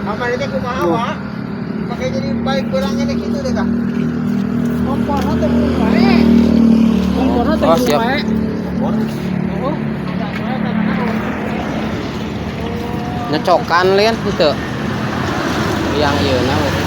Aman ini kumaha Pak. Pakai jadi baik berangnya nih gitu deh Kak. Kompornya tuh belum baik. Kompornya tuh belum siap. baik. Oh, Nyecokan lian itu yang iya nah